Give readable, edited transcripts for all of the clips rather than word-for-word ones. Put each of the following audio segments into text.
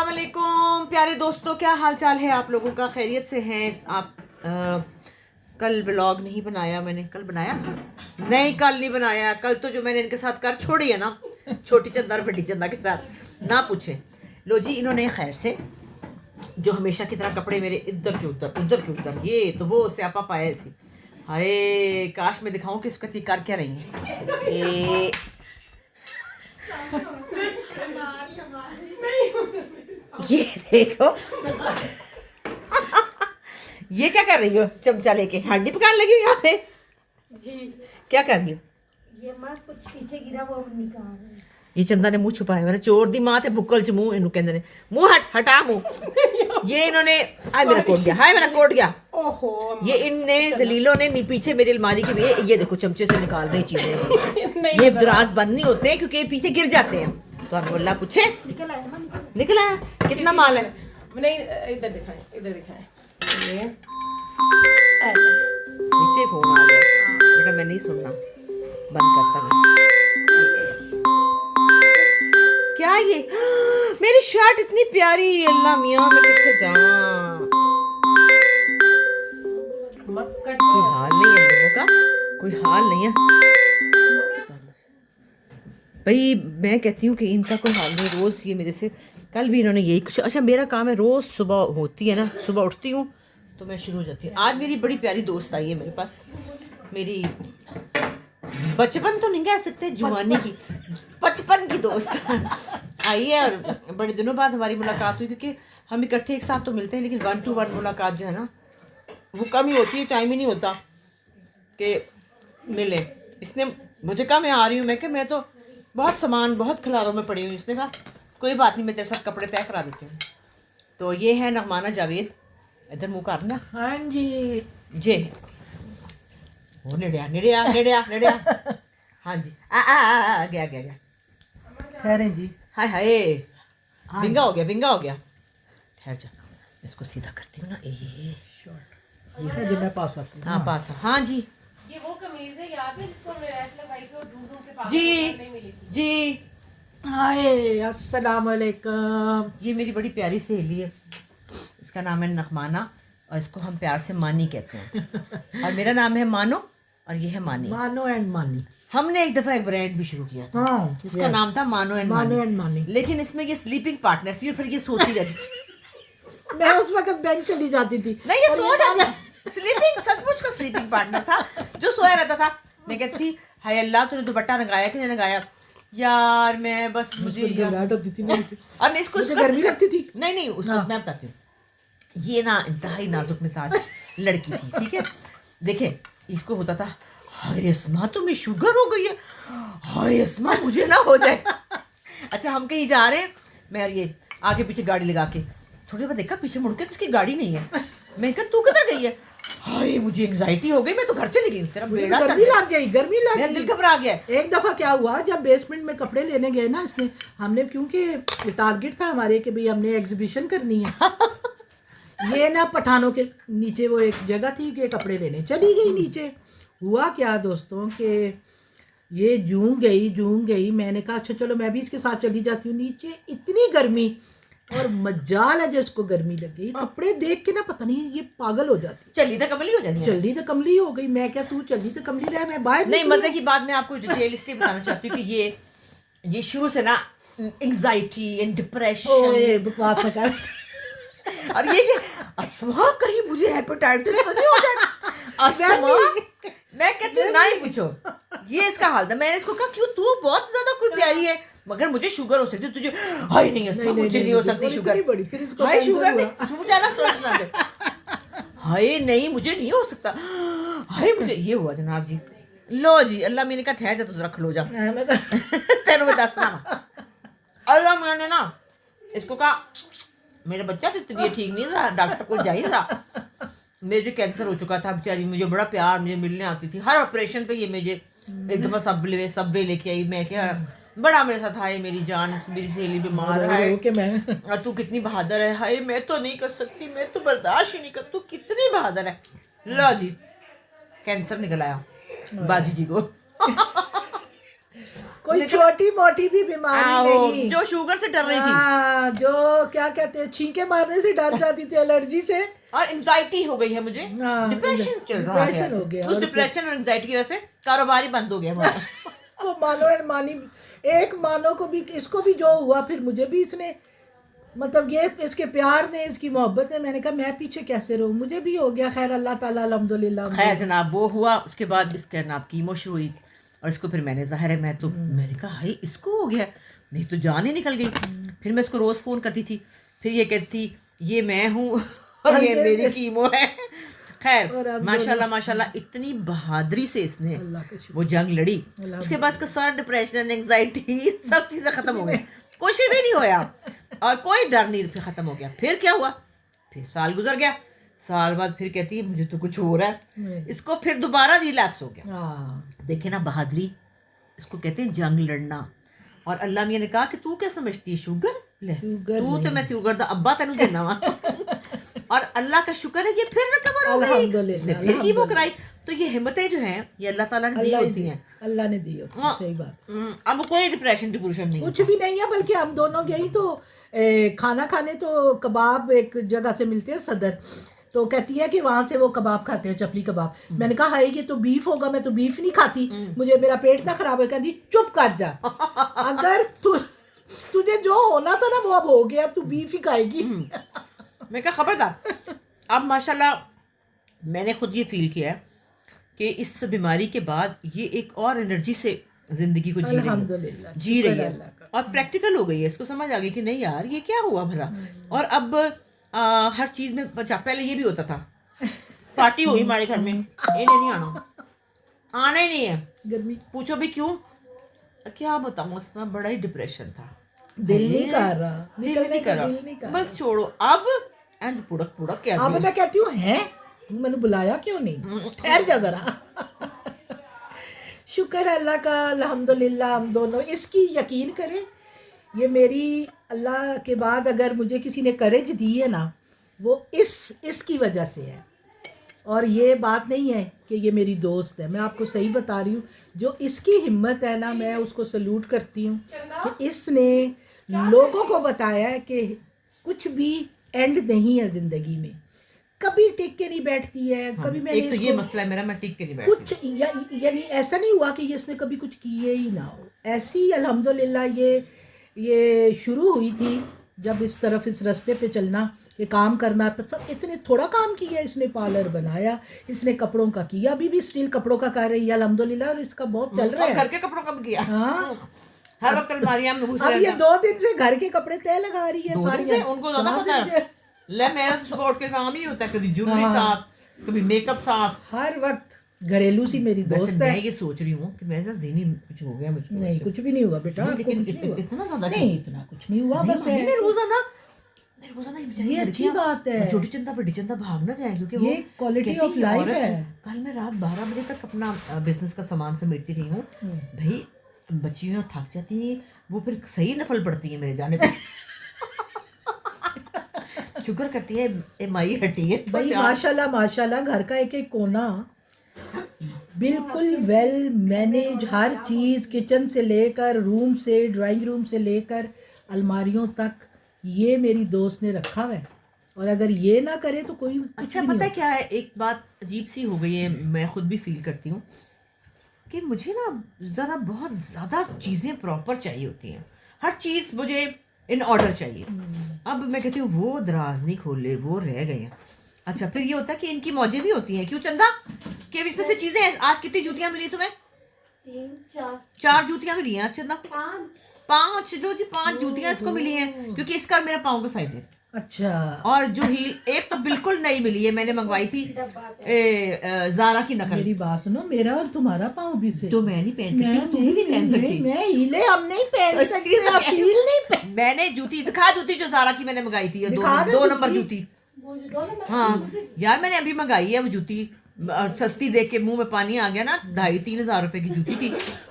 अस्सलामुअलैकुम प्यारे दोस्तों, क्या हाल चाल है आप लोगों का? खैरियत से हैं आप? कल व्लॉग नहीं बनाया मैंने। कल बनाया था? नहीं, कल नहीं बनाया। कल तो जो मैंने इनके साथ कर छोड़ी है ना, छोटी चंदा और बड़ी चंदा के साथ, ना पूछे। लो जी, इन्होंने खैर से जो हमेशा की तरह कपड़े मेरे इधर के उधर, उधर के उधर, ये तो वो स्यापा पाया ऐसी। हाय काश मैं दिखाऊं कि इसका कर क्या रही है। ये देखो ये क्या कर रही हो? चमचा लेके हांडी पकाने लगी हो यहाँ पे? जी क्या कर रही हो? ये मां कुछ पीछे गिरा वो निकाल रही है। ये चंदा ने मुंह छुपाया। मैंने चोर दी माँ थे बुक्कल च मुंह इन्हों कहते ने मुंह हटा मुंह। ये इन्होंने हाय मेरा कोट गया, हाय मेरा कोट गया। ओहो ये इनने जलीलों ने पीछे मेरी अलमारी के ये देखो चमचे से निकाल रही चीजें। ये दराज बंद नहीं होते क्योंकि ये पीछे गिर जाते हैं। तो हमें अल्लाह पूछे निकल आया मां निकल आया कितना माल है? नहीं, इधर दिखाएं, इधर दिखाएं। ये नीचे फोन आ गया बेटा, मैं नहीं सुनना, बंद करता मैं। क्या ये मेरी शर्ट इतनी प्यारी, अल्लाह मियां मैं किथे जाऊं? कोई हाल नहीं है लोगों का, कोई हाल नहीं है भाई। मैं कहती हूँ कि इनका कोई हाल नहीं। रोज़ ये मेरे से, कल भी इन्होंने यही कुछ। अच्छा मेरा काम है रोज़ सुबह होती है ना, सुबह उठती हूँ तो मैं शुरू हो जाती हूँ। आज मेरी बड़ी प्यारी दोस्त आई है मेरे पास, मेरी बचपन तो नहीं कह सकते, जवानी की, बचपन की दोस्त आई है। और बड़े दिनों बाद हमारी मुलाकात हुई क्योंकि हम इकट्ठे एक साथ तो मिलते हैं लेकिन 1 to 1 मुलाकात जो है ना वो कम ही होती है, टाइम ही नहीं होता कि मिले। इसने मुझे कहा मैं आ रही हूँ, मैं क्या मैं तो बहुत सामान बहुत खिलारों में पड़ी हुई। इसने कहा कोई बात नहीं, मैं तेरे साथ कपड़े तय करा देती हूँ। तो ये है नगमाना जावेद, इधर मुँह करना। हाँ जी जे वो निड़िया निड़िया निड़िया निड़िया। हाँ जी आ गया गया गया। ठहरे जी। हाय हाय विंगा हो गया, विंगा हो गया। ठहर जा, इसको सीधा करती हूँ ना। ये है जो मैं पास आती हूँ। हाँ पास। हाँ जी ये वो कमीज है, याद है जिसको हमने रैश लगाई थी और ढूंढ ढूंढ के पास जी नहीं मिली थी। जी। हाय अस्सलाम वालेकुम। ये मेरी बड़ी प्यारी सहेली है, इसका नाम है नगमाना और इसको हम प्यार से मानी कहते हैं। और मेरा नाम है मानो और ये है मानी। मानो एंड मानी। हमने एक दफा एक ब्रांड भी शुरू किया था, हाँ इसका नाम था मानो एंड मानो एंड मानी। लेकिन इसमें ये स्लीपिंग पार्टनर थी और फिर ये सोती रहती थी। मैं उस वक्त बैंक चली जाती थी। नहीं ये सो जाता, स्लीपिंग सचमुच का स्लीपिंग पार्टनर था जो सोया रहता था। मैं कहती हाय अल्लाह तूने दुपट्टा लगाया कि नहीं लगाया यार, मैं बस मुझे घबराहट होती थी नहीं। और नहीं इसको गर्मी लगती थी। नहीं उस वक्त मैं बताती हूँ। ये ना इंतहाई नाजुक मिजाज लड़की थी, ठीक है। देखे इसको होता था हाय अस्मा तुम्हें शुगर हो गई है, हाय अस्मा मुझे ना हो जाए। अच्छा हम कहीं जा रहे हैं, मैं ये आगे पीछे गाड़ी लगा के थोड़ी देर देखा पीछे मुड़ के तो उसकी गाड़ी नहीं है। मैं कहा तू किधर गई है? हाय मुझे एंग्जाइटी हो गई, मैं तो घर चली गई। तेरा बेड़ा गर्मी लग गई, गर्मी लग मेरा गई। दिल घबरा गया। एक दफा क्या हुआ, जब बेसमेंट में कपड़े लेने गए ना, इसने हमने क्योंकि टारगेट था हमारे कि भाई हमने एग्जीबिशन करनी है। ये ना पठानों के नीचे वो एक जगह थी कि कपड़े लेने चली गई नीचे। हुआ क्या दोस्तों कि ये जूं गई। मैंने कहा अच्छा चलो मैं भी इसके साथ चली जाती हूँ। नीचे इतनी गर्मी और मजाल है जो इसको गर्मी लगी, कपड़े देख के ना पता नहीं ये पागल हो जाती। चली तो कमली हो जानी है। चली तो कमली हो गई। मैं क्या तू चली तो कमली रहा, मैं बाहर नहीं मजे की बात मैं आपको डिटेल इसलिए बताना चाहती हूँ कि ये शुरू से ना एंग्जाइटी एंड डिप्रेशन बकवास ना कर। और ये अस्मा कहीं मुझे हेपेटाइटिस तो नहीं हो जाए अस्मा। मैं कहती हूँ ना ही पूछो, ये इसका हाल था। मैंने इसको कहा क्यों तू बहुत ज्यादा कोई प्यारी है मगर मुझे शुगर हो सकती है, तुझे हाय नहीं अस्मा मुझे नहीं हो सकती शुगर। हाय शुगर नहीं, हाय नहीं मुझे नहीं हो सकता, हाय मुझे ये हुआ जनाब जी। लो जी अल्लाह मैंने कहा ठहर जा तुझ रख लो जा तेन में दसना। अल्लाह मैंने ना इसको कहा मेरा बच्चा तो तबीयत ठीक नहीं रहा, डॉक्टर को जा ही रहा। मुझे कैंसर हो चुका था बेचारी, मुझे बड़ा प्यार मुझे मिलने आती थी हर ऑपरेशन पे। ये मुझे एक दफा सबवे लेके आई। मैं क्या बड़ा मेरे साथ आए मेरी जान, मेरी सहेली बीमार है और तू कितनी बहादुर है। हाय मैं तो नहीं कर सकती, मैं तो बर्दाश्त ही नहीं कर, तू कितनी बहादुर है। लो जी कैंसर निकल आया बाजी जी को। कोई छोटी मोटी भी बीमारी नहीं, जो शुगर से डर रही थी हाँ, जो क्या कहते हैं छींके मारने से डर जाती थी, एलर्जी से, और एंजाइटी हो गई है मुझे, हाँ, डिप्रेशन चल रहा है, डिप्रेशन हो गया, उस और डिप्रेशन और एंजाइटी की वजह से कारोबार ही बंद हो गया हमारा। वो मानो एंड मानी, एक मानो को भी, इसको भी जो हुआ फिर मुझे भी इसने, मतलब ये इसके प्यार ने, इसकी मोहब्बत ने, मैंने कहा मैं पीछे कैसे रहूं, मुझे भी हो गया। खैर अल्लाह ताला अल्हम्दुलिल्लाह। खैर जनाब वो हुआ, उसके बाद इसके नाम कीमो शुरू हुई, और इसको फिर मैंने ज़ाहिर है मैंने कहा हाय इसको हो गया, नहीं तो जान ही निकल गई। फिर मैं इसको रोज़ फ़ोन करती थी, फिर ये कहती ये मैं हूँ और ये मेरी कीमो है। खैर माशाल्लाह इतनी बहादुरी से इसने वो जंग लड़ी, उसके बाद इसका सारा डिप्रेशन, एंजाइटी सब चीज़ें ख़त्म हो गई, कुछ भी नहीं होया और कोई डर नहीं, फिर ख़त्म हो गया। फिर क्या हुआ, फिर साल गुजर गया, साल बाद फिर कहती है मुझे तो कुछ हो रहा है, इसको फिर दोबारा रिलैप्स हो गया। देखे ना बहादुरी, इसको कहते हैं जंग लड़ना। और अल्लाह मियां ने कहा कि तू क्या समझती है शुगर ले, तू तो मैं शुगर दा अब्बा तेनू देना वा। और अल्लाह का शुक्र है ये फिर रिकवर हो गई, इसने फिर कीमो कराई। तो ये हिम्मतें जो हैं ये अल्लाह ताला ने दी होती हैं, अल्लाह ने दी होती है, सही बात। अब कोई डिप्रेशन डिप्रेशन नहीं, कुछ भी नहीं है, बल्कि हम दोनों गई तो खाना खाने, तो कबाब एक जगह से मिलते हैं सदर, तो कहती है कि वहां से वो कबाब खाते हैं, चपली कबाब। मैंने कहा हाय ये तो बीफ होगा, मैं तो बीफ नहीं खाती, मुझे मेरा पेट ना खराब है। कहती चुप कर जा, अगर तुझे जो होना था ना वो अब हो गया, अब तू बीफ ही खाएगी। मैं कहा खबरदार। अब माशाल्लाह मैंने खुद ये फील किया है कि इस बीमारी के बाद ये एक और एनर्जी से जिंदगी को जी रही है और प्रैक्टिकल हो गई है, इसको समझ आ गई कि नहीं यार ये क्या हुआ भला। और अब हर चीज़ में बचा, पहले ये भी होता था पार्टी हुई हमारे घर में, इन्हें नहीं आना ही नहीं है, गर्मी पूछो भी क्यों, क्या बताऊँ उसमें बड़ा ही डिप्रेशन था, दिल नहीं कर रहा, दिल नहीं कर रहा, बस छोड़ो। अब एंड पुड़क पुड़क क्या, अब मैं कहती हूँ है मैंने बुलाया क्यों नहीं, ठहर जा जरा। शुक्र है अल्लाह का, अल्हम्दुलिल्लाह। हम दोनों इसकी यकीन करें, ये मेरी अल्लाह के बाद अगर मुझे किसी ने करेज दी है ना, वो इसकी वजह से है। और ये बात नहीं है कि ये मेरी दोस्त है, मैं आपको सही बता रही हूँ, जो इसकी हिम्मत है ना, मैं उसको सल्यूट करती हूँ कि इसने लोगों को बताया है कि कुछ भी एंड नहीं है ज़िंदगी में, कभी टिक के नहीं बैठती है। कभी मैंने एक तो ये मसला है मेरा, मैं टिक के नहीं बैठती कुछ, यानी ऐसा नहीं हुआ कि इसने कभी कुछ किए ही ना हो। ऐसी अल्हम्दुलिल्लाह ये शुरू हुई थी जब इस तरफ इस रास्ते पे चलना, ये काम करना, सब इतने थोड़ा काम किया इसने, पार्लर बनाया इसने, कपड़ों का किया, अभी भी स्टिल कपड़ों का कर रही है अल्हम्दुलिल्लाह, और इसका बहुत चल रहा है। घर के कपड़ों का भी किया, हाँ हर वक्त अलमारियां में घुस अब ये 2 दिन से घर के कपड़े तय लगा रही है सारी, उनको ज्यादा पता है। ले मेरा तो सुबह उठ के काम ही होता है, कभी ज्वेलरी साफ, कभी मेकअप साफ, हर वक्त घरेलू सी मेरी दोस्त है। मैं ये सोच रही हूँ कि मेरा ज़हनी कुछ हो गया मुझको। नहीं कुछ भी नहीं हुआ बेटा, लेकिन इतना ज्यादा नहीं, इतना कुछ नहीं हुआ, बस मैं रोजाना ये अच्छी बात है, छोटी चंदा बड़ी चंदा भागना जाए, क्योंकि ये क्वालिटी ऑफ लाइफ है। कल मैं रात 12 बजे तक अपना बिजनेस का सामान समेटती रही हूँ भाई, बच्चियाँ थक जाती हैं, वो फिर सही नफल पड़ती है मेरे जाने पे। शुक्र करती है माई हटी है भाई, माशाल्लाह घर का एक एक कोना बिल्कुल वेल मैनेज, हर चीज़ किचन से लेकर रूम से, ड्राइंग रूम से लेकर अलमारियों तक, ये मेरी दोस्त ने रखा हुआ है। और अगर ये ना करे तो कोई अच्छा पता है क्या है, एक बात अजीब सी हो गई है, मैं खुद भी फील करती हूँ कि मुझे ना बहुत ज़्यादा चीज़ें प्रॉपर चाहिए होती हैं, हर चीज़ मुझे इन ऑर्डर चाहिए। अब मैं कहती हूँ वो दराज नहीं खोले, वो रह गए हैं। अच्छा फिर ये होता है कि इनकी मौजें भी होती हैं, क्यों चंदा कि इसमें से चीज़ें, आज कितनी जूतियाँ मिली तुम्हें? 4 जूतियाँ मिली हैं चंदा, 5 लो जी, 5 जूतियाँ इसको मिली हैं, क्योंकि इसका मेरा पाँव का साइज है। अच्छा, और जो हील एक तो बिल्कुल नई मिली है, मैंने मंगवाई थी ज़ारा की नकल। मेरी बात सुनो, मेरा और तुम्हारा पाँव भी से, तो मैं नहीं पहन सकती, तुम भी नहीं पहन सकती, मैं हीले हम नहीं पहन सकते, आप हील नहीं पहन। मैंने जूती दिखा, जूती जो ज़ारा की मैंने मंगाई थी, 2 नंबर जूती। हाँ यार मैंने अभी मंगाई है वो जूती, सस्ती देख के मुंह में पानी आ गया ना, 2,500-3 हज़ार रुपए की जूती थी,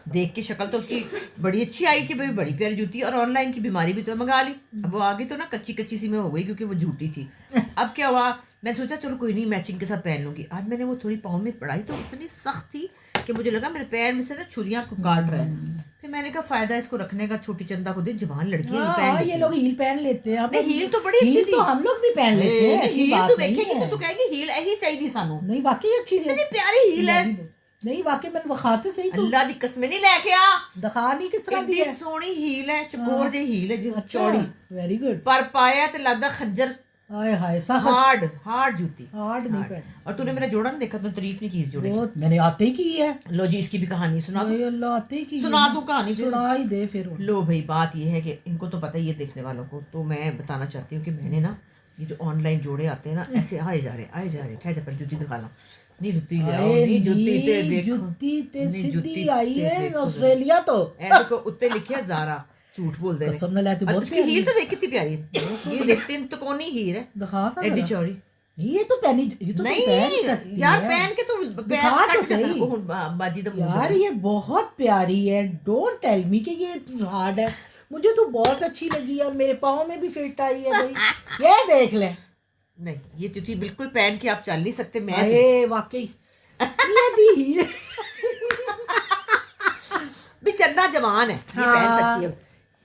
देख के शक्ल तो उसकी बड़ी अच्छी आई कि भाई बड़ी प्यारी जूती, और ऑनलाइन की बीमारी भी तो मंगा ली। अब वो आगे तो ना कच्ची सी में हो गई क्योंकि वो झूठी थी। अब क्या हुआ, मैंने सोचा चलो कोई नहीं मैचिंग के साथ पहन लूँगी। आज मैंने वो थोड़ी पाँव में पड़ाई तो इतनी सख्त थी कि मुझे लगा मेरे पैर में से ना छुरियां को काट रहा है। फिर मैंने कहा फायदा इसको रखने का, छोटी चंदा को दे, जवान लड़की है, पहन हाँ, लेती ये है। लोग हील पहन लेते हैं। नहीं, हील तो बड़ी अच्छी हील थी। तो हम लोग भी पहन लेते हैं, ऐसी हील बात तो नहीं देखेगी है। तो कहेगी हील यही सही थी सानू, नहीं वाकई अच्छी है, इतनी प्यारी हील है। नहीं वाकई मैंने वखाते सही तो अल्लाह दी कसम नहीं लेके आ, दिखा नहीं किस तरह दी इतनी है। सोहनी हील है, चकोर जी हील है जी, अच्छा, चौड़ी, वेरी गुड। पर पाया ते लगदा खंजर, हाय हाय सख्त हार्ड जूती। हार्ड नहीं हार्ड। पहन। और तूने मेरा जोड़ा नहीं देखा, तो तारीफ नहीं की इस जोड़े की। बहुत मैंने आते ही की है। लो जी, इसकी भी कहानी सुना दो, हाय अल्लाह, आते ही की सुना है। दूं कहानी फिर? सुना ही दे फिर। लो भाई, बात ये है कि इनको तो पता ही है देखने वालों को, तो मैं बताना चाहती हूँ कि मैंने ना ये जो ऑनलाइन जोड़े आते हैं ना, ऐसे आए जा रहे ठहर जा, पर जुत्ती दिखाना नहीं, जुत्ती ले आओ, नहीं जुत्ती ते देखो, जुत्ती ते नहीं, सीधी जुत्ती आई ते है देखो। ऑस्ट्रेलिया तो। ए देखो उत्ते लिखे है ज़ारा, झूठ बोल दे रहे। कसम ना ले, तू और बहुत उसकी प्यारी हील तो है। देख कितनी प्यारी है, ये देखते हैं तो कौन ही हील है, दिखा था एडी जरा। चौड़ी। ये तो पहनी, ये तो नहीं पहन सकती यार, है। पहन के तो पैर दिखा तो कट जाता है। सही। ओह, बाजी तो यार ये बहुत प्यारी है, डोंट टेल मी कि ये हार्ड है। मुझे तो बहुत अच्छी लगी और मेरे पाँव में भी फिट आई है भाई। ये देख ले। नहीं, ये जूती बिल्कुल पहन के आप चल नहीं सकते। मैं अरे वाकई ये दी ही भी चंदा जवान है, ये पहन सकती है,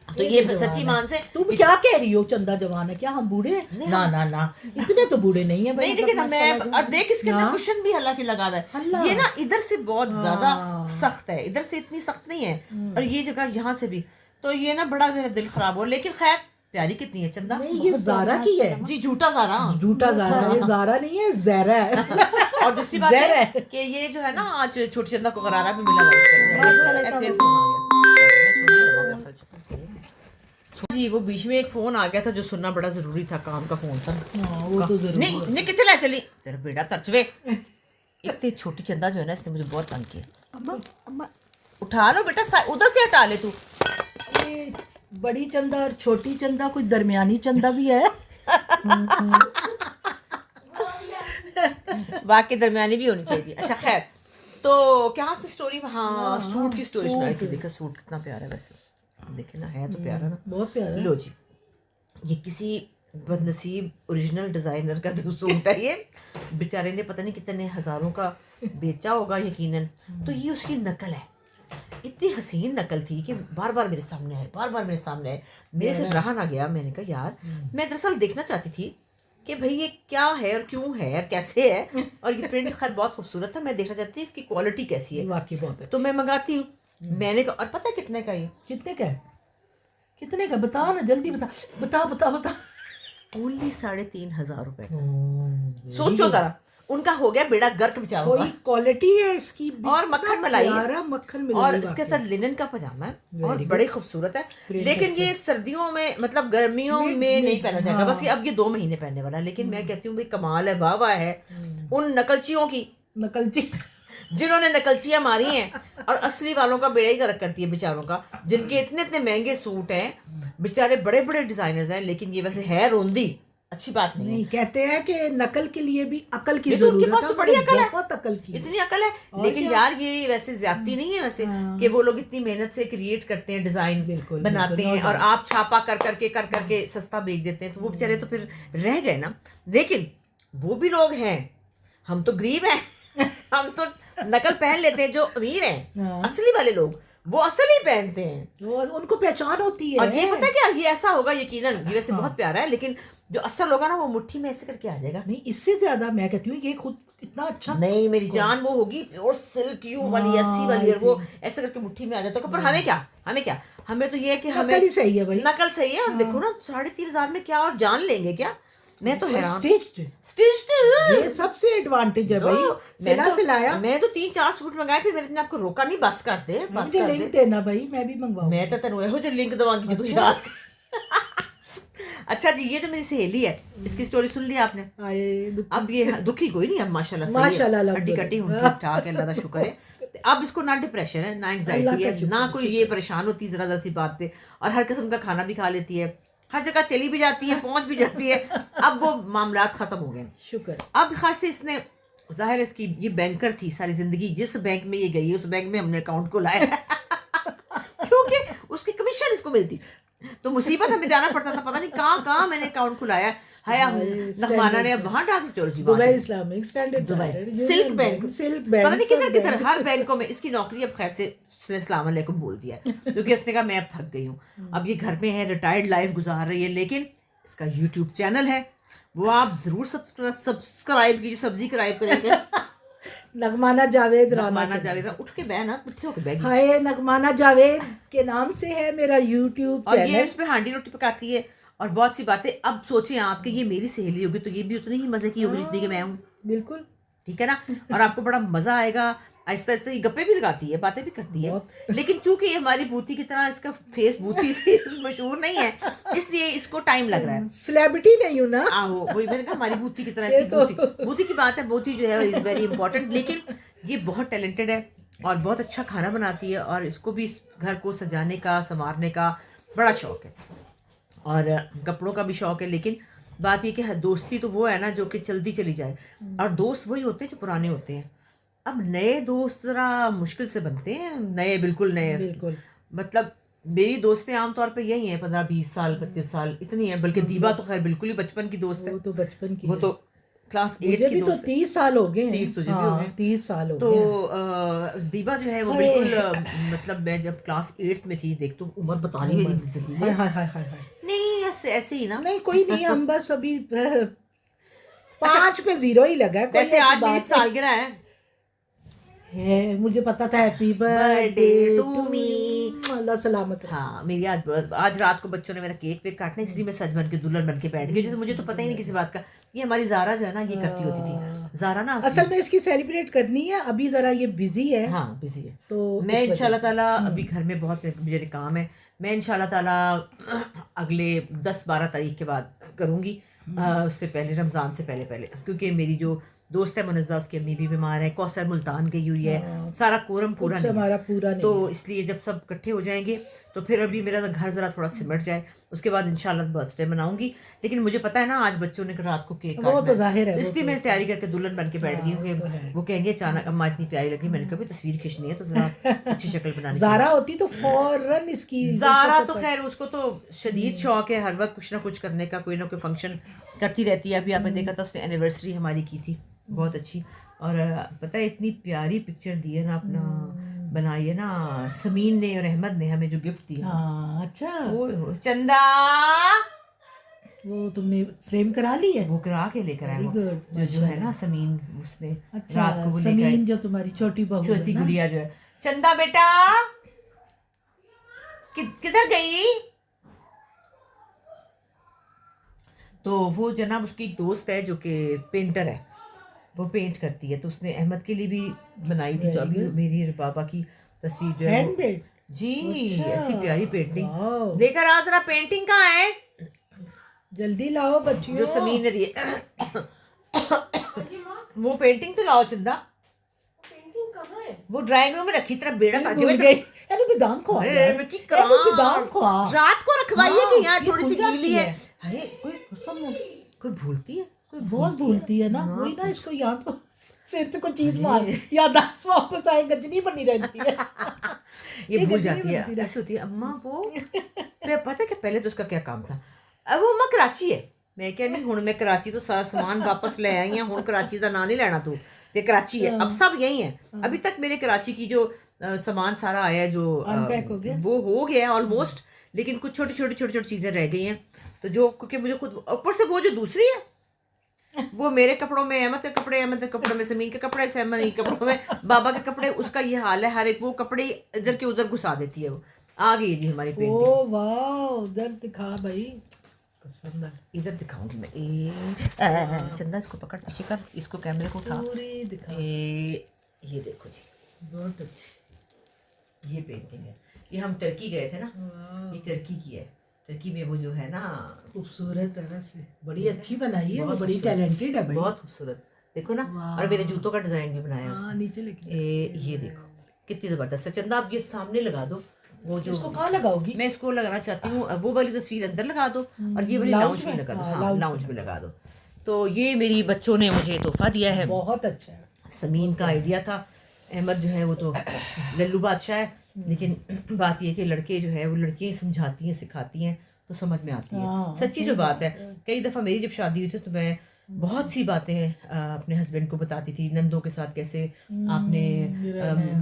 तो ये सच्ची मान से। तुम क्या कह रही हो? चंदा जवान है क्या? हम बूढ़े हैं? ना ना ना, इतने तो बूढ़े नहीं है भाई। नहीं, लेकिन मैं माशाल्लाह अब देख इसके अंदर कुशन भी हालांकि लगा हुआ है, अल्लाह। ये ना इधर से बहुत ज्यादा हाँ। सख्त है, इधर से इतनी सख्त नहीं है, और ये जगह यहाँ से भी, तो ये ना बड़ा मेरा दिल खराब हो। लेकिन खैर प्यारी कितनी है चंदा। नहीं, ये जारा की है जी, झूठा ज़ारा। झूठा जारा है, जारा नहीं है, जहरा है। और दूसरी बात ज़हर है है। कि ये जो है ना, आज छोटी चंदा को गरारा भी मिला लाइक करने। फिर फोन आ गया जी, वो बीच में एक फोन आ गया था जो सुनना बड़ा जरूरी था, काम का फोन था। हाँ, वो तो जरूर नहीं नहीं, कितने ले चली तेरा बेटा तरचवे। इतनी छोटी चंदा जो है ना, इसने मुझे बहुत तंग किया। अम्मा अम्मा, उठा लो बेटा, उधर से हटा ले तू। ये बड़ी चंदा और छोटी चंदा, कुछ दरमियानी चंदा भी है। बाकी दरमियानी भी होनी चाहिए। अच्छा खैर, तो क्या से स्टोरी, हाँ सूट की स्टोरी सुनाई थी। देखा सूट कितना प्यारा है वैसे, देखे ना, है तो प्यारा ना, बहुत प्यारा। लो जी, ये किसी बदनसीब ओरिजिनल डिज़ाइनर का जो सूट है, ये बेचारे ने पता नहीं कितने हज़ारों का बेचा होगा यकीनन। तो ये उसकी नकल है, इतनी हसीन नकल थी कि बार बार मेरे सामने आए, बार बार मेरे सामने आए, मेरे से रहा ना गया। मैंने कहा यार, मैं दरअसल देखना चाहती थी कि भाई ये क्या है और क्यों है और कैसे है, और ये प्रिंट खैर बहुत खूबसूरत था, मैं देखना चाहती थी इसकी क्वालिटी कैसी है। वाकई बहुत है। तो मैं मंगाती हूँ, मैंने कहा, और पता है कितने का ये? कितने का है? कितने का बताओ ना, जल्दी बता बता बता बता। ओनली 3,500 रुपए का। सोचो जरा, उनका हो गया बेड़ा गर्क बेचारों कोई का। क्वालिटी है इसकी, और मक्खन मलाई है। प्यारा मक्खन मलाई, और इसके साथ लिनन का पजामा है और बड़े खूबसूरत है। Print लेकिन अच्छा। ये सर्दियों में, मतलब गर्मियों में नहीं पहना जाएगा, हाँ। बस ये अब ये 2 महीने पहनने वाला है। लेकिन मैं कहती हूँ भाई कमाल है, वाह वाह है उन नकलचियों की, नकलची। जिन्होंने नकलचियां मारी हैं और असली वालों का बेड़ा ही गर्क करती है बेचारों का, जिनके इतने इतने महंगे सूट हैं, बेचारे बड़े बड़े डिजाइनर्स हैं, लेकिन ये वैसे है रोंदी, अच्छी बात नहीं है। नहीं, कहते हैं कि नकल के लिए भी अकल की ये तो उनके जरूरत पास है, तो बड़ी अकल है, बहुत अकल की है। इतनी अकल है। और लेकिन क्या? यार ये वैसे ज्यादती नहीं है वैसे, हाँ। कि वो लोग इतनी मेहनत से क्रिएट करते हैं, डिजाइन बिल्कुल, बनाते बिल्कुल, हैं, no और doubt। आप छापा कर करके सस्ता बेच देते हैं, तो वो बेचारे तो फिर रह गए ना। लेकिन वो भी लोग हैं, हम तो गरीब हैं। हम तो नकल पहन लेते हैं, जो अमीर हैं हाँ। असली वाले लोग, वो असल ही पहनते हैं। वो उनको पहचान होती है। और ये पता है क्या, ये ऐसा होगा यकीनन, ये वैसे बहुत प्यारा है, लेकिन जो असल होगा ना, वो मुट्ठी में ऐसे करके आ जाएगा। नहीं, इससे ज्यादा मैं कहती हूँ ये खुद इतना अच्छा। नहीं मेरी जान, वो होगी प्योर सिल्क यूं वाली, ऐसी वाली, और वो ऐसे करके मुट्ठी में आ जाता है। पर हमें क्या, हमें तो ये है कि हमें नकल ही सही है भाई। नकल सही है। और देखो ना, 3,500 में क्या और जान लेंगे क्या? मैं तो हैरान। स्टिच्ड ये सबसे एडवांटेज है भाई, सिलाया। मैं तो 3-4 सूट मंगाए, फिर मैंने अपने आपको रोका नहीं, बस कर दे, बस मुझे कर लिंक दे। देना भाई, मैं भी मंगवाऊं। मैं तो तेन एहो जो लिंक दवांगी कि तू याद। अच्छा जी, ये जो मेरी सहेली है, इसकी स्टोरी सुन ली आपने? अब ये दुखी कोई नहीं, अब माशाल्लाह सही है, माशाल्लाह, हड्डी कट्टी हूँ, ठीक ठाक है, अल्लाह का शुक्र है। अब इसको ना डिप्रेशन है, ना एंग्जाइटी है, ना कोई ये परेशान होती जरा जरा सी बात पे, और हर किस्म का खाना भी खा लेती है, हर जगह चली भी जाती है, पहुंच भी जाती है। अब वो मामलात खत्म हो गए, शुक्र। अब खास से इसने, जाहिर है इसकी ये बैंकर थी सारी जिंदगी, जिस बैंक में ये गई उस बैंक में हमने अकाउंट को लाया। क्योंकि उसकी कमीशन इसको मिलती, तो मुसीबत हमें जाना पड़ता था, पता नहीं कहाँ मैंने अकाउंट खुलाया है। हम नगमाना ने अब वहाँ डाल दी, चलो जी Dubai Islamic Standard Dubai Chartered, Silk Bank, Silk Bank, पता नहीं किधर हर बैंकों में। इसकी नौकरी अब खैर से उसने अस्सलाम वालेकुम बोल दिया है, क्योंकि उसने कहा मैं अब थक गई हूँ, अब ये घर में है, रिटायर्ड लाइफ गुजार रही है। लेकिन इसका यूट्यूब चैनल है, वो आप जरूर सब्सक्राइब कीजिए, सब्जी कराइब करेंगे। नगमाना जावेद राना नगमाना के जावेद, उठ के बहना, मिठे होके बैग। हाय नगमाना जावेद के नाम से है मेरा यूट्यूब और ये चैनल। इस पे हांडी रोटी पकाती है और बहुत सी बातें। अब सोचें आप कि ये मेरी सहेली होगी तो ये भी उतनी ही मजे की होगी जितनी कि मैं हूँ, बिल्कुल ठीक है ना। और आपको बड़ा मजा आएगा। आहिस्ता आहिस्ता ये गप्पे भी लगाती है, बातें भी करती है, लेकिन चूंकि ये हमारी बूती की तरह इसका फेस बूती से मशहूर नहीं है, इसलिए इसको टाइम लग रहा है। सेलिब्रिटी नहीं हूँ ना। आहो, वही मैंने कहा हमारी बूती की तरह ये इसकी तो- बूती की बात है। बूती जो है इज वेरी इंपॉर्टेंट। लेकिन ये बहुत टैलेंटेड है और बहुत अच्छा खाना बनाती है, और इसको भी इस घर को सजाने का, संवारने का बड़ा शौक है, और कपड़ों का भी शौक है। लेकिन बात ये कि दोस्ती तो वो है ना जो कि चलती चली जाए, और दोस्त वही होते हैं जो पुराने होते हैं। अब नए दोस्त जरा मुश्किल से बनते हैं, नए बिल्कुल नए। बिल्कुल मतलब मेरी दोस्तें आमतौर पे यही हैं, 15-20 साल 25 साल इतनी है। बल्कि दीबा तो खैर बिल्कुल ही बचपन की दोस्त है, वो तो बचपन की वो तो क्लास 8 मुझे की भी तो दोस्त है। 30 साल हो गए हैं। 30 तुझे भी हो गए। 30 साल हो तो गए दीबा जो है वो हाय। बिल्कुल मतलब मैं जब क्लास 8 में थी, देख तो उम्र बता रही है हैं। हाय हाय हाय हाय हाय। नहीं, ऐसे ही ना। नहीं कोई नहीं, हम बस अभी 5 पे 0 ही लगा है। कोई वैसे ऐसी आज मेरी बात सालगिरह है। है, मुझे पता था। Happy Birthday birthday to to me। Me. Allah सलामत रखे। हाँ, मेरी आज रात को बच्चों ने मेरा केक वेक काटना, इसलिए मैं सज बन के दुल्हन बन के बैठ गई। जैसे मुझे तो पता ही नहीं किसी बात का। ये हमारी जारा जो है ना, ये करती होती थी। जारा ना असल में इसकी सेलिब्रेट करनी है, अभी जरा ये बिजी है। हाँ बिजी है। तो मैं इस वजह इंशाल्लाह से। ताला अभी घर में बहुत मेरे काम है। मैं इंशाल्लाह ताला अगले 10-12 तारीख के बाद करूँगी, उससे पहले रमज़ान से पहले, क्योंकि मेरी जो दोस्त है मुनज़्ज़ा, उसकी अम्मी भी बीमार है, कौसर मुल्तान गई हुई है, सारा कोरम पूरा कुछ नहीं है। हमारा पूरा नहीं तो है। इसलिए जब सब इकट्ठे हो जाएंगे तो फिर अभी मेरा घर ज़रा थोड़ा सिमट जाए, उसके बाद इंशाल्लाह बर्थडे मनाऊंगी। लेकिन मुझे पता है ना आज बच्चों ने रात को केक वो काटना तो जाहिर है, तो वो इसलिए तो- मैं तैयारी करके दुल्हन बन के बैठ गई हूँ वो तो है। कि वो कहेंगे अचानक अम्मा इतनी प्यारी लगी। मैंने कहा भी तस्वीर खींचनी है तो जरा अच्छी शक्ल बनानी जारा होती तो फौरन इसकी जारा तो खैर उसको तो शदीद शौक है हर वक्त कुछ ना कुछ करने का, कोई ना कोई फंक्शन करती रहती है। अभी आपने देखा था उसने एनिवर्सरी हमारी की थी बहुत अच्छी, और पता है इतनी प्यारी पिक्चर दी है ना, अपना बनाई है ना समीन ने और अहमद ने हमें जो गिफ्ट दिया। हाँ अच्छा, ओए हो चंदा, वो तुमने फ्रेम करा ली है। वो करा के लेकर आए। Very वो good, जो है ना समीन, उसने अच्छा रात को वो लेकर समीन आई। जो तुम्हारी छोटी बहू है छोटी ना। गुड़िया जो है। चंदा बेटा किधर गई? तो वो जनाब उसकी एक दोस्त है जो कि पेंटर है, वो पेंट करती है, तो उसने अहमद के लिए भी बनाई थी। तो अभी मेरी बाबा की तस्वीर जो है वो- हैंडमेड। जी अच्छा, ऐसी प्यारी पेंटिंग वाओ। लेकर आ। जरा पेंटिंग कहाँ है जल्दी लाओ बच्चियों। जो समीर ने दी है? वो पेंटिंग तो लाओ चंदा, पेंटिंग कहाँ है? वो ड्राइंग रूम में रखी तरह बेड़ा भूल ताजे गई। एनु बेदाम खवा अरे, यार। मैं की एनु करां? बेदाम खवा। रात को रखवाइए हाँ, कि यहाँ ये थोड़ी सी भूल जाती गीली है। है। हाय, कोई भूलती है, कोई बहुत भूलती है ना, हाँ, वही ना इसको याद तो सिर से कोई चीज मार याददाश्त वापस आए, गजनी बनी रहती है। ये भूल गजनी जाती बनती है। रहती ऐसे होती है अम्मा वो पता है कि पहले तो उसका क्या काम था। अब वो अम्मा कराची है, मैं क्या नहीं, हुण मैं कराची तो सारा सामान वापस ले आई हूँ, हुण कराची का ना नहीं लेना तू, ये कराची है, अब सब यही है। अभी तक मेरे कराची की जो सामान सारा आया है, जो अनपैक हो गया, वो हो गया है ऑलमोस्ट, लेकिन कुछ छोटी छोटी चीजें रह गई हैं। तो जो क्योंकि मुझे खुद ऊपर से वो जो दूसरी है वो मेरे कपड़ों में अहमद के कपड़े, अहमद के कपड़े में समीन के कपड़े, समीन के कपड़ों में बाबा के कपड़े, उसका ये हाल है। हर एक वो कपड़े इधर के उधर घुसा देती है। वो आ गई है जी हमारी पेंटिंग। ओ वाह, उधर दिखा भाई, पसंद है। इधर दिखाऊंगी मैं। चंदा इसको पकड़, पीछे कर, इसको कैमरे को उठा। पूरी दिखा। ये देखो जी, बहुत अच्छी। ये पेंटिंग है। ये हम टर्की गए थे ना, वाह, ये टर्की की है। टर्की में वो जो है ना खूबसूरत तरह से बड़ी अच्छी बनाई है, वो बहुत बड़ी खूबसूरत, टैलेंटेड है भाई। बहुत खूबसूरत, देखो ना। वाह। और मेरे जूतों का डिजाइन भी बनाया है हाँ उसने। नीचे लिखा। ये देखो कितनी जबरदस्त है। चंदा आप ये सामने लगा दो, वो जो इसको कहाँ लगाओगी? मैं इसको लगाना चाहती हूँ, वो वाली तस्वीर अंदर लगा दो और ये वाली लाउंज लाउंज में में? लगा दो। हाँ, हाँ लाउंज लाउंज में लगा दो। तो ये मेरी बच्चों ने मुझे तोहफा दिया है। बहुत अच्छा है। समीन का आइडिया था, अहमद जो है वो तो लल्लू बादशाह है, लेकिन बात ये है कि लड़के जो है वो लड़कियां समझाती हैं सिखाती हैं तो समझ में आती है। सच्ची जो बात है, कई दफ़ा मेरी जब शादी हुई थी तो मैं बहुत सी बातें अपने हस्बैंड को बताती थी, नंदों के साथ कैसे आपने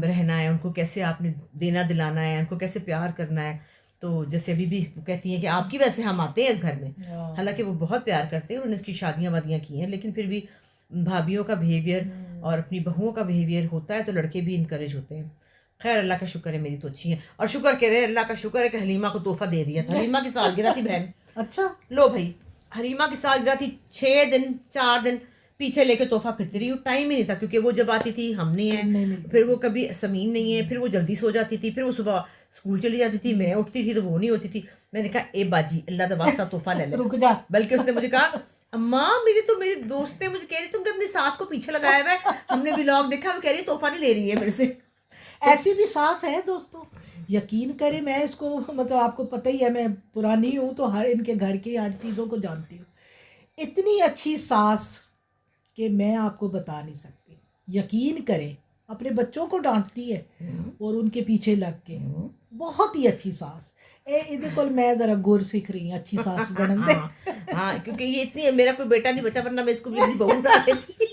रहना है, उनको कैसे आपने देना दिलाना है, उनको कैसे प्यार करना है। तो जैसे अभी भी वो कहती हैं कि आपकी वजह से हम आते हैं इस घर में, हालांकि वो बहुत प्यार करते हैं और उन्होंने उसकी शादियाँ वादियाँ की हैं, लेकिन फिर भी भाभीियों का बिहेवियर और अपनी बहुओं का बिहेवियर होता है तो लड़के भी इनकरेज होते हैं। खैर अल्लाह का शुक्र है मेरी तो अच्छी है, और शुक्र करे अल्लाह का शुक्र है कि हलीमा को तोहफा दे दिया था। हलीमा की सालगिरह थी बहन। अच्छा लो भाई, हलीमा की सालगिरह थी, 6 दिन 4 दिन पीछे लेके तोहफा फिरती रही, टाइम ही नहीं था क्योंकि वो जब आती थी हम नहीं है, फिर वो कभी समीन नहीं है, फिर वो जल्दी सो जाती थी, फिर वो सुबह स्कूल चली जाती थी, मैं उठती थी तो वो नहीं होती थी। मैंने कहा ए बाजी अल्लाह का वास्ता तोहफा ले ले। रुक जा। बल्कि उसने मुझे कहा अम्मा मेरी दोस्त ने मुझे कह रही तुमने अपनी सास को पीछे लगाया हुआ है, हमने व्लॉग देखा, वो कह रही तोहफा नहीं ले रही है मेरे से। ऐसी भी सास है दोस्तों, यकीन करें, मैं इसको मतलब आपको पता ही है मैं पुरानी हूँ तो हर इनके घर की हर चीज़ों को जानती हूँ। इतनी अच्छी सास कि मैं आपको बता नहीं सकती। यकीन करें अपने बच्चों को डांटती है और उनके पीछे लग के, बहुत ही अच्छी सास। इहदे कोल मैं जरा गुर सीख रही हूँ अच्छी सास बनन दे। हाँ क्योंकि ये इतनी, मेरा कोई बेटा नहीं बचा वरना मैं इसको भी अपनी बहू बना लेती।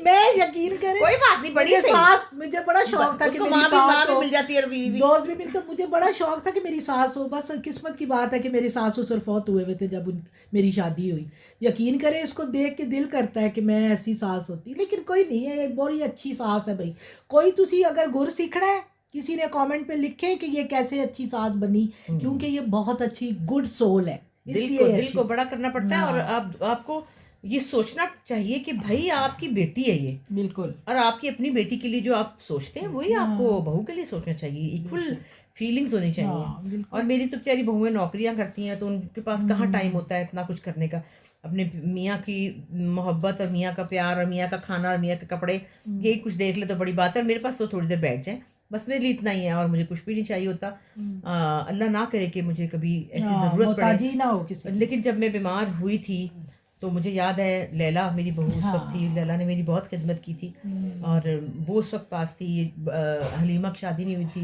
मैं यकीन करें कोई बात नहीं, बड़ी सही। सास, मुझे बड़ा शौक था कि मेरी सास हो, मिल जाती है और बीवी भी। दोस्त भी मिलते, मुझे बड़ा शौक था कि मेरी सास हो। बस किस्मत की बात है कि मेरे सास ससुर फौत हुए हुए थे जब मेरी शादी हुई। यकीन करें इसको देख के दिल करता है कि मैं ऐसी सास होती, लेकिन कोई नहीं है, बड़ी अच्छी सास है भाई। कोई तुसी अगर गुर सीखना है, किसी ने कमेंट पे लिखे कि ये कैसे अच्छी सास बनी, क्योंकि ये बहुत अच्छी गुड सोल है, इसलिए दिल को बड़ा करना पड़ता है। और आपको ये सोचना चाहिए कि भाई आपकी बेटी है ये, बिल्कुल, और आपकी अपनी बेटी के लिए जो आप सोचते हैं वही आपको बहू के लिए सोचना चाहिए। इक्वल फीलिंग्स होनी चाहिए। और मेरी तो बेचारी बहुएं नौकरियां करती हैं तो उनके पास कहाँ टाइम होता है इतना कुछ करने का। अपने मियाँ की मोहब्बत और मियाँ का प्यार और मियाँ का खाना और मियाँ के कपड़े, यही कुछ देख ले तो बड़ी बात है। मेरे पास तो थोड़ी देर बैठ जाए बस, मेरे लिए इतना ही है और मुझे कुछ भी नहीं चाहिए होता। अल्लाह ना करे कि मुझे कभी ऐसी ज़रूरत पड़े ना हो किसी। लेकिन जब मैं बीमार हुई थी तो मुझे याद है लैला मेरी बहू उस वक्त थी, लैला ने मेरी बहुत खिदमत की थी और वो उस वक्त पास थी। हलीमा की शादी नहीं हुई थी,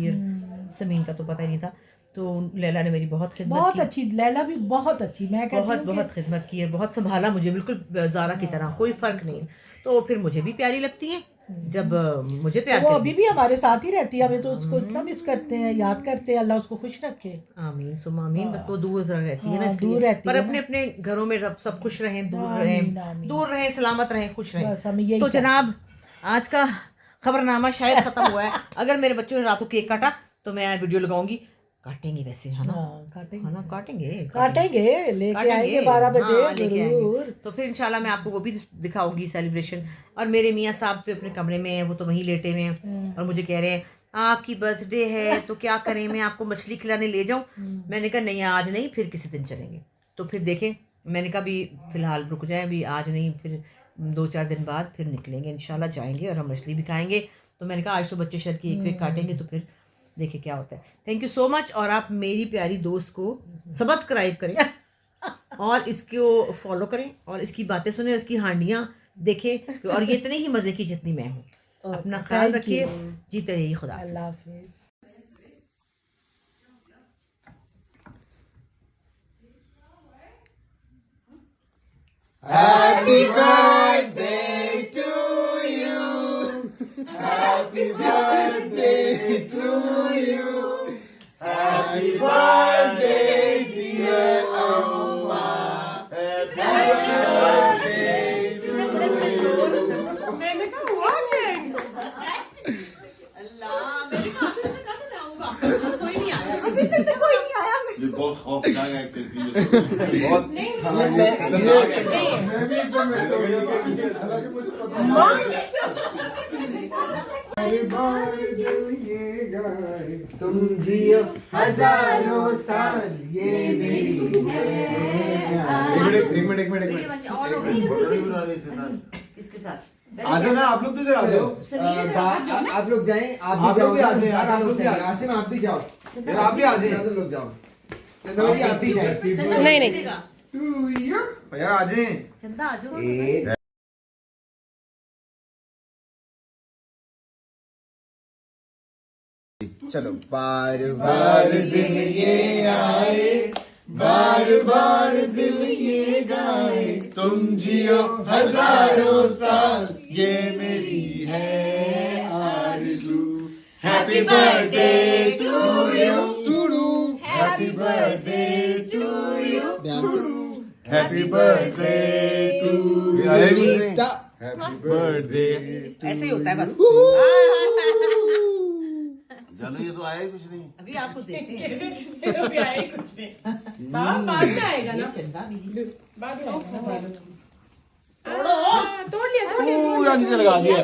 समीन का तो पता ही नहीं था, तो लैला ने मेरी बहुत खिदमत की। बहुत अच्छी लैला भी, बहुत अच्छी, मैं कहती हूँ बहुत खिदमत की है, बहुत संभाला मुझे, बिल्कुल ज़ारा की तरह, कोई फ़र्क नहीं। तो फिर मुझे भी प्यारी लगती है जब मुझे प्यार वो अभी भी हमारे साथ ही रहती है, हमें तो उसको इतना मिस करते हैं, याद करते हैं। अल्लाह उसको खुश रखे, आमीन सुमा आमीन। बस वो दूर रहती है ना, दूर इसलिए रहती पर है अपने अपने घरों में रब सब खुश रहें, आमीन। दूर रहें, सलामत रहें, खुश बस हम रहें। यही तो जनाब आज का खबरनामा शायद खत्म हुआ है। अगर मेरे बच्चों ने रातों केक काटा तो मैं वीडियो लगाऊंगी, काटेंगे वैसे, है ना, है ना, काटेंगे, लेके आएंगे 12 बजे जरूर। तो फिर इंशाल्लाह मैं आपको वो भी दिखाऊंगी सेलिब्रेशन। और मेरे मियाँ साहब तो अपने कमरे में हैं, वो तो वहीं लेटे हुए हैं और मुझे कह रहे हैं आपकी बर्थडे है तो क्या करें, मैं आपको मछली खिलाने ले जाऊं। मैंने कहा नहीं आज नहीं, फिर किसी दिन चलेंगे। तो फिर देखें, मैंने कहा अभी फिलहाल रुक जाएं, अभी आज नहीं, फिर 2-4 दिन बाद फिर निकलेंगे इंशाल्लाह, जाएंगे और हम मछली भी खाएंगे। तो मैंने कहा आज तो बच्चे शायद केक वेक काटेंगे तो फिर देखिए क्या होता है। Thank you so much. और आप मेरी प्यारी दोस्त को सब्सक्राइब करें और इसको फॉलो करें और इसकी बातें सुने और इसकी हांडियाँ देखें, और ये इतने ही मज़े की जितनी मैं हूँ। अपना ख्याल रखिए, जीते रहिए, खुदा अल्लाह हाफिज़। Happy birthday to you. Happy birthday to you. Happy birthday dear Amma. Happy birthday to you. मैंने कहा हुआ क्या अल्लाह, मेरे पास से कहा तो मैं आऊंगा, कोई नहीं आया अभी तक, तो कोई नहीं आया। ये बहुत खौफनाक एक्टिविटी है, बहुत तुम जियो हजारों साल, ये मेरी एक मिनट इसके साथ आ जाओ ना आप लोग, तो इधर आ जाओ। आप लोग जाएं, आप भी आ जाए, आप लोग भी आ जाए। आसिम आप भी जाओ, आप भी आ जाए, ज्यादा लोग जाओ, चंदा भाई आप भी जाए। नहीं यार आ जाए। चंदा आ जाओ। तू चलो बार बार दिन ये आए, बार बार दिल ये गाए, तुम जियो हजारों साल, ये मेरी है आरज़ू। Happy birthday to you, happy birthday to you, happy birthday to Sunita, happy birthday. ऐसे ही होता है बस। जानो ये तो आया ही कुछ नहीं। अभी आपको देखते हैं। अभी आए कुछ नहीं। बाद में आएगा ना। चंदा मेरी बाद में आएगा। तोड़ लिया पूरा नीचे लगा दिया।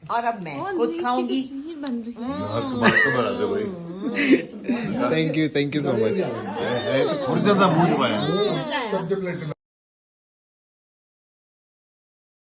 और अब मैं खुद खाऊंगी। Thank you so much. थोड़ी देर तक मुझ पाया।